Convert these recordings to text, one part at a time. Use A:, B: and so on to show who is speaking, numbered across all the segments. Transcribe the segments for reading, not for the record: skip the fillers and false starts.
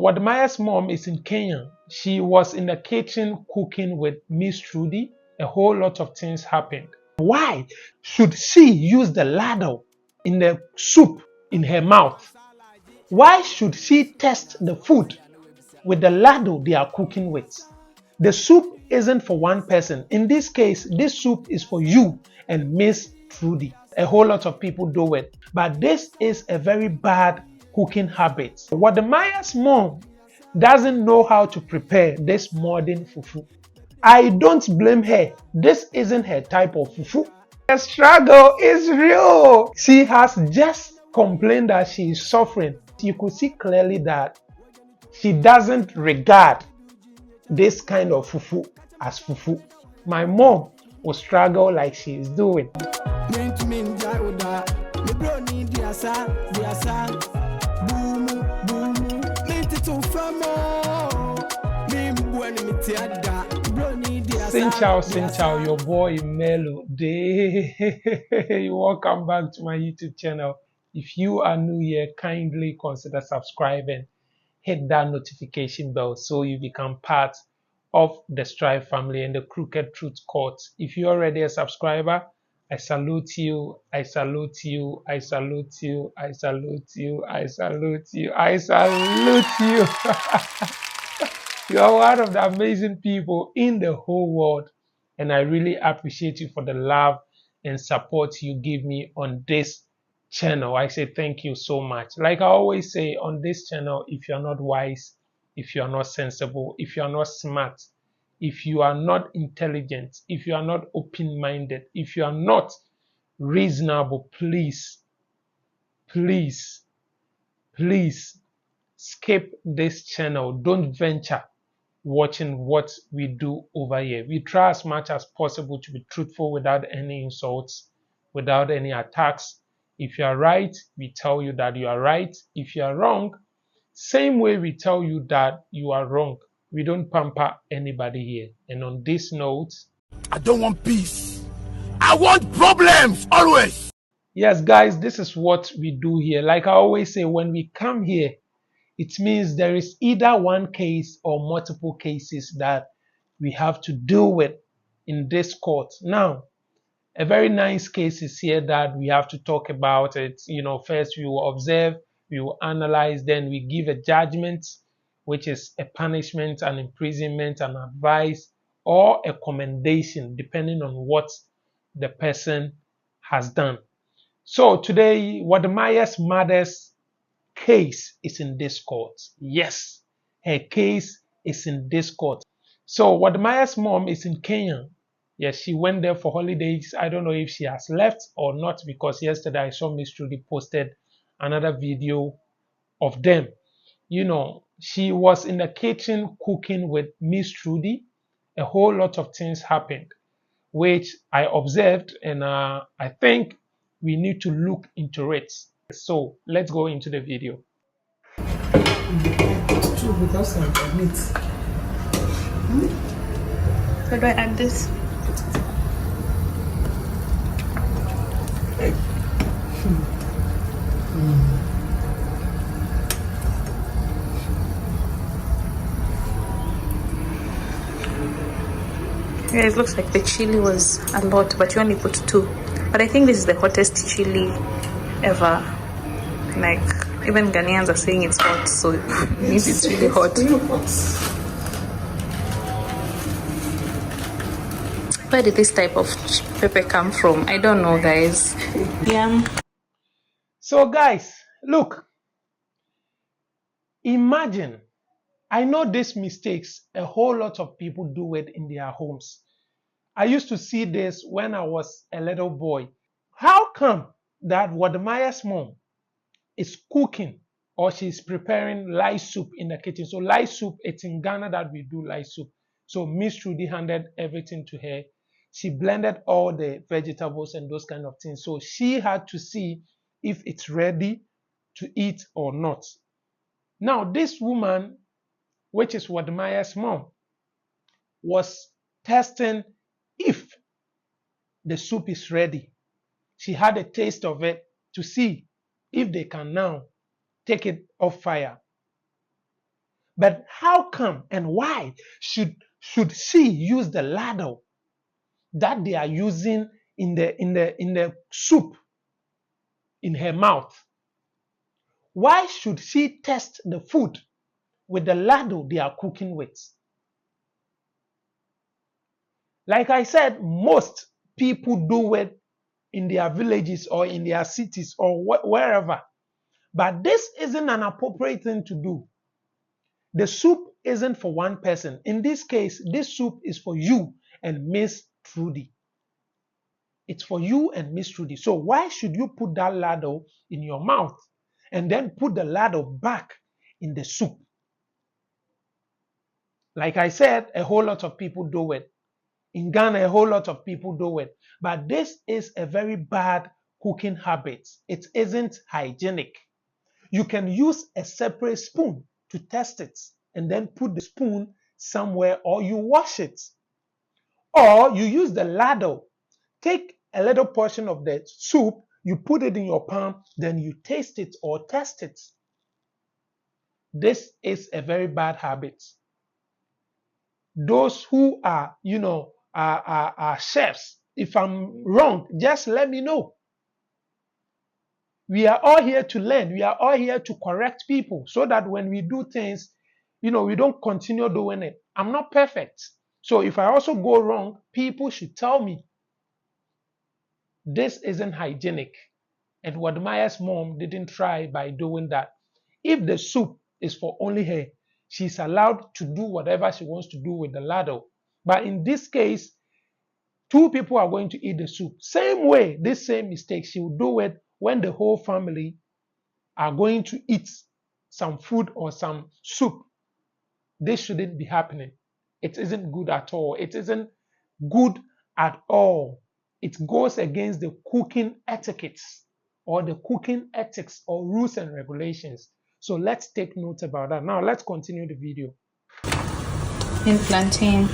A: Wademaya's mom is in Kenya. She was in the kitchen cooking with Miss Trudy. A whole lot of things happened. Why should she use the ladle in the soup in her mouth? Why should she test the food with the ladle they are cooking with? The soup isn't for one person. In this case, this soup is for you and Miss Trudy. A whole lot of people do it. But this is a very bad cooking habit. Wademaya's mom doesn't know how to prepare this modern fufu. I don't blame her. This isn't her type of fufu. The struggle is real. She has just complained that she is suffering. You could see clearly that she doesn't regard this kind of fufu as fufu. My mom will struggle like she is doing. Sin Chow, your boy Melo Day. Welcome back to my YouTube channel. If you are new here, kindly consider subscribing. Hit that notification bell so you become part of the Strive family and the Crooked Truth Court. If you're already a subscriber, I salute you, I salute you, I salute you, I salute you, I salute you, I salute you. You are one of the amazing people in the whole world, and I really appreciate you for the love and support you give me on this channel. I say thank you so much. Like I always say on this channel, if you're not wise, if you're not sensible, if you're not smart, if you are not intelligent, if you are not open-minded, if you are not reasonable, please skip this channel. Don't venture watching what we do over here. We try as much as possible to be truthful without any insults, without any attacks. If you are right, we tell you that you are right. If you are wrong, same way we tell you that you are wrong. We don't pamper anybody here. And on this note,
B: I don't want peace. I want problems always.
A: Yes, guys, this is what we do here. Like I always say, when we come here, it means there is either one case or multiple cases that we have to deal with in this court. Now, a very nice case is here that we have to talk about it. First we will observe, we will analyze, then we give a judgment, which is a punishment, an imprisonment, an advice, or a commendation, depending on what the person has done. So today, Wademaya's mother's case is in this court. Yes, her case is in this court. So Wademaya's mom is in Kenya. Yes, she went there for holidays. I don't know if she has left or not, because yesterday I saw Miss Trudy posted another video of them. She was in the kitchen cooking with Miss Trudy. A whole lot of things happened, which I observed, and I think we need to look into it. So let's go into the video.
C: True, because of meat.
D: How do I add this? Yeah, it looks like the chili was a lot, but you only put 2. But I think this is the hottest chili ever. Like, even Ghanaians are saying it's hot, so it means it's really hot. Where did this type of pepper come from? I don't know, guys. Yeah.
A: So guys, look. Imagine, I know these mistakes, a whole lot of people do it in their homes. I used to see this when I was a little boy. How come that Wademaya's mom is cooking or she's preparing lice soup in the kitchen? So lice soup, it's in Ghana that we do lice soup. So Miss Trudy handed everything to her. She blended all the vegetables and those kind of things. So she had to see if it's ready to eat or not. Now this woman, which is Wademaya's mom, was testing if the soup is ready. She had a taste of it to see if they can now take it off fire. But how come and why should she use the ladle that they are using in the soup in her mouth? Why should she test the food with the ladle they are cooking with? Like I said, most people do it in their villages or in their cities or wherever. But this isn't an appropriate thing to do. The soup isn't for one person. In this case, this soup is for you and Miss Trudy. It's for you and Miss Trudy. So why should you put that ladle in your mouth and then put the ladle back in the soup? Like I said, a whole lot of people do it. In Ghana, a whole lot of people do it. But this is a very bad cooking habit. It isn't hygienic. You can use a separate spoon to test it and then put the spoon somewhere, or you wash it. Or you use the ladle. Take a little portion of the soup, you put it in your palm, then you taste it or test it. This is a very bad habit. Those who are, are chefs, if I'm wrong, just let me know. We are all here to learn. We are all here to correct people so that when we do things, we don't continue doing it. I'm not perfect. So if I also go wrong, people should tell me. This isn't hygienic. And what Maya's mom didn't try by doing that. If the soup is for only her, she's allowed to do whatever she wants to do with the ladle. But in this case, two people are going to eat the soup. Same way, this same mistake, she will do it when the whole family are going to eat some food or some soup. This shouldn't be happening. It isn't good at all. It isn't good at all. It goes against the cooking etiquettes or the cooking ethics or rules and regulations. So let's take note about that. Now let's continue the video.
D: In plantain,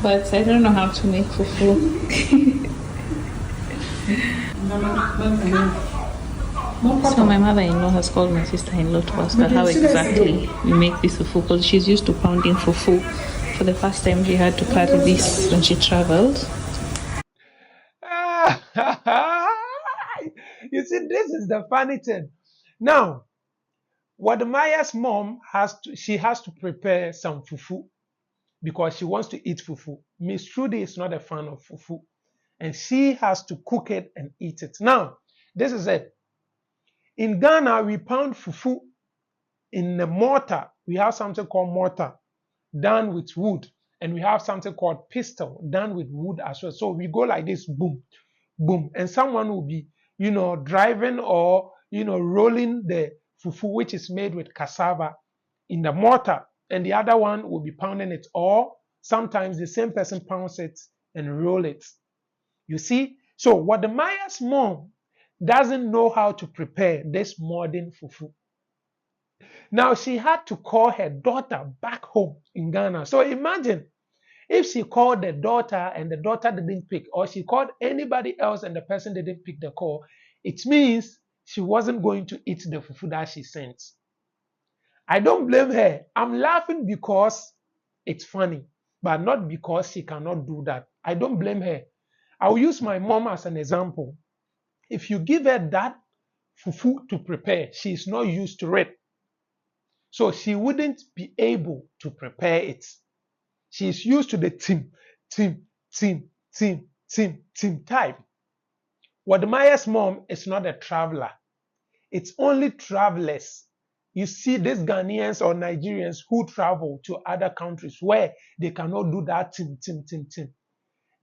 D: but I don't know how to make fufu. So my mother-in-law has called my sister-in-law to ask her how exactly we make this fufu, because she's used to pounding fufu. For the first time, she had to carry this when she traveled.
A: You see, this is the funny thing. Now, what Maya's mom has to prepare some fufu because she wants to eat fufu. Miss Trudy is not a fan of fufu, and she has to cook it and eat it. Now, this is it. In Ghana, we pound fufu in the mortar. We have something called mortar done with wood, and we have something called pestle done with wood as well. So we go like this, boom, boom, and someone will be, driving or, rolling the fufu, which is made with cassava, in the mortar, and the other one will be pounding it, or sometimes the same person pounds it and roll it. You see? So what the Maya's mom doesn't know how to prepare this modern fufu. Now she had to call her daughter back home in Ghana. So imagine if she called the daughter and the daughter didn't pick, or she called anybody else and the person didn't pick the call, it means she wasn't going to eat the fufu that she sent. I don't blame her. I'm laughing because it's funny, but not because she cannot do that. I don't blame her. I'll use my mom as an example. If you give her that fufu to prepare, she's not used to it. So she wouldn't be able to prepare it. She's used to the team type. What Maya's mom is not a traveler. It's only travelers. You see these Ghanaians or Nigerians who travel to other countries where they cannot do that team.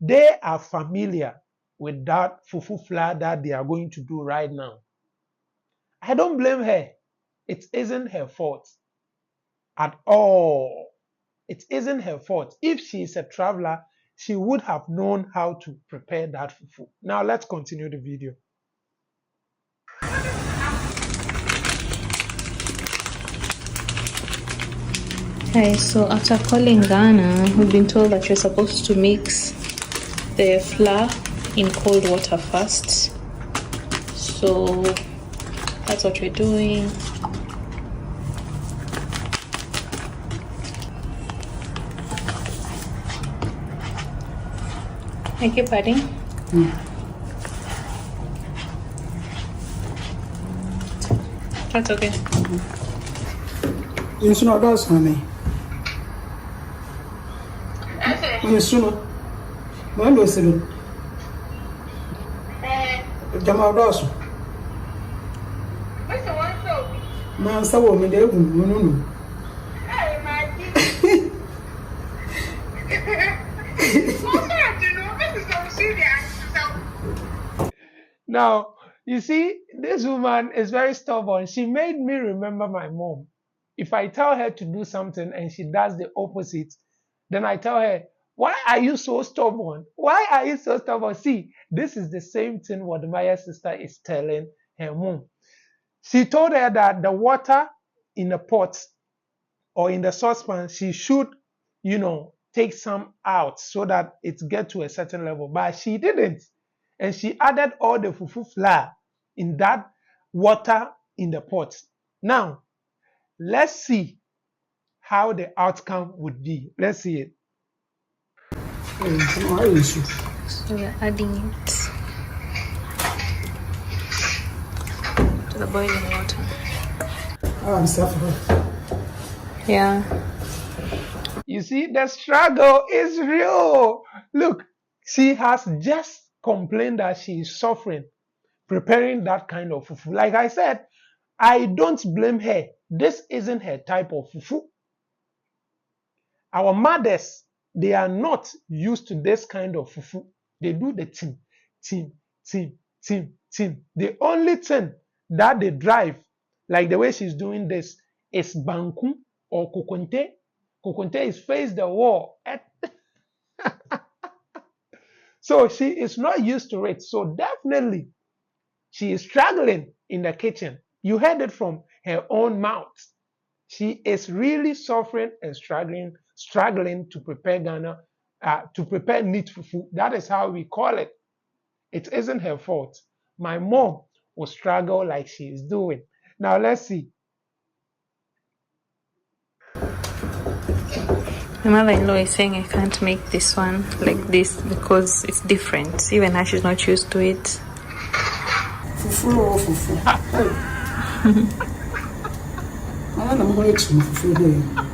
A: They are familiar with that fufu flour that they are going to do right now. I don't blame her. It isn't her fault at all. It isn't her fault. If she is a traveler, she would have known how to prepare that fufu. Now let's continue the video.
D: Okay, so after calling Ghana, we've been told that you're supposed to mix the flour in cold water first. So that's what we're doing. I keep adding. That's okay.
C: Nsu no ọdọọsọ ni. Nsu no. Wọ́n lọ sí lọ. Jama ọdọọsọ. Máa ń sáwọ́ mi dé egun nínú.
A: Now, you see, this woman is very stubborn. She made me remember my mom. If I tell her to do something and she does the opposite, then I tell her, why are you so stubborn? Why are you so stubborn? See, this is the same thing what Maya's sister is telling her mom. She told her that the water in the pot or in the saucepan, she should, take some out so that it get to a certain level. But she didn't. And she added all the fufu flour in that water in the pot. Now, let's see how the outcome would be. Let's see it.
D: So we're adding it to the boiling water.
C: I'm suffering.
D: Yeah.
A: You see, the struggle is real. Look, she has just complained that she is suffering preparing that kind of fufu. Like I said, I don't blame her. This isn't her type of fufu. Our mothers, they are not used to this kind of fufu. They do the team. The only thing that they drive, like the way she's doing this, is banku or kokonte. Kokonte is face the wall. So she is not used to it. So definitely, she is struggling in the kitchen. You heard it from her own mouth. She is really suffering and struggling to prepare to prepare neat fufu. That is how we call it. It isn't her fault. My mom will struggle like she is doing. Now let's see.
D: My mother-in-law is saying I can't make this one like this because it's different. Even her, she's not used to it.
C: Fufu or fufu. I'm going to fufu.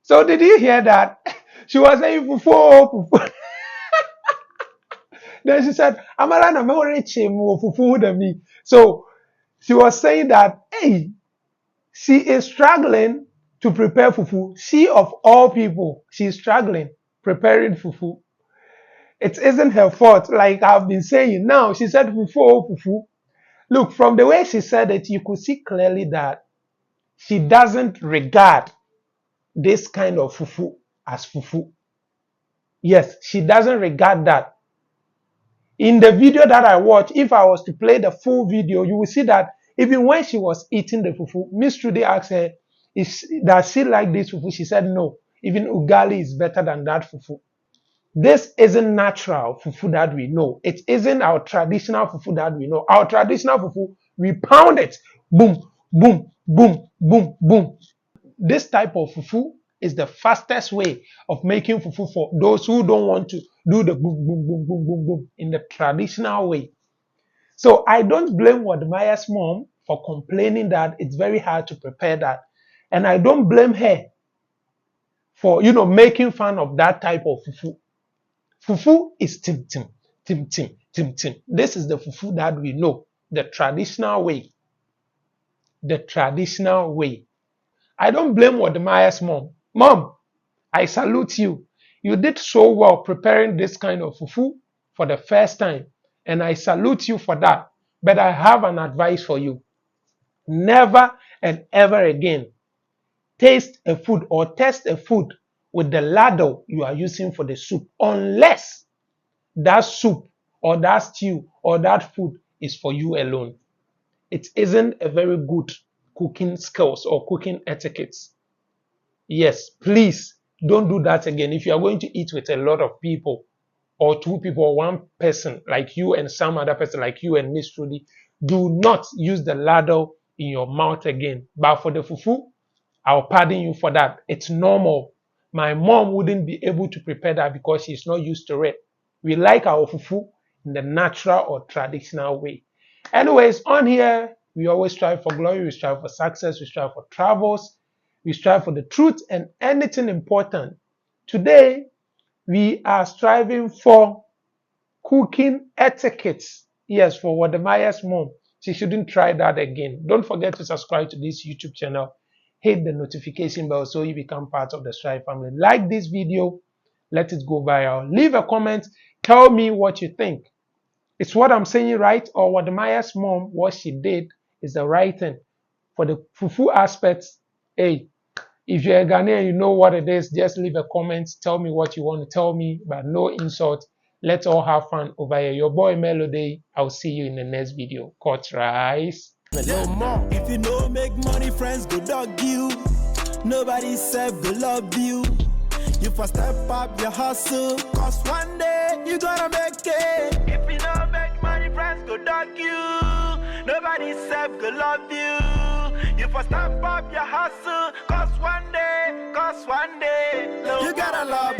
A: So did you hear that? She was saying fufu, fufu. Then she said, Amara na me fufu than me. So she was saying that, hey, she is struggling to prepare fufu. She of all people, she is struggling preparing fufu. It isn't her fault, like I've been saying. Now she said fufu, fufu. Look, from the way she said it, you could see clearly that she doesn't regard this kind of fufu as fufu. Yes, she doesn't regard that. In the video that I watched, if I was to play the full video, you will see that even when she was eating the fufu, Miss Trudy asked her, does she like this fufu? She said no. Even ugali is better than that fufu. This isn't natural fufu that we know. It isn't our traditional fufu that we know. Our traditional fufu, we pound it. Boom, boom, boom, boom, boom. This type of fufu is the fastest way of making fufu for those who don't want to do the boom, boom, boom, boom, boom, boom in the traditional way. So I don't blame Wadmaya's mom for complaining that it's very hard to prepare that. And I don't blame her for, making fun of that type of fufu. Fufu is tim. This is the fufu that we know, the traditional way. The traditional way. I don't blame Wadmaya's mom. Mom, I salute you. You did so well preparing this kind of fufu for the first time. And I salute you for that. But I have an advice for you. Never and ever again taste a food or test a food with the ladle you are using for the soup, unless that soup or that stew or that food is for you alone. It isn't a very good cooking skills or cooking etiquettes. Yes, please don't do that again. If you are going to eat with a lot of people, or two people, or one person like you and some other person like you and Miss Trudy, do not use the ladle in your mouth again. But for the fufu, I'll pardon you for that. It's normal. My mom wouldn't be able to prepare that because she's not used to it. We like our fufu in the natural or traditional way. Anyways, on here, we always strive for glory, we strive for success, we strive for travels, we strive for the truth and anything important. Today, we are striving for cooking etiquettes. Yes, for Wademaya's mom. She shouldn't try that again. Don't forget to subscribe to this YouTube channel. Hit the notification bell so you become part of the Strive family. Like this video, let it go viral. Leave a comment. Tell me what you think. Is what I'm saying right? Or Wademaya's mom, what she did is the right thing? For the fufu aspects, hey, if you're a Ghanaian, you know what it is. Just leave a comment. Tell me what you want to tell me, but no insult. Let's all have fun over here. Your boy Melody. I'll see you in the next video. Cut rice.
B: No more. If you know make money, friends go dog you. Nobody said go love you. You first step up your hustle, cause one day you gonna make it. If you know make money, friends go dog you. Nobody said go love you. You first step up your hustle, cause one day you gotta love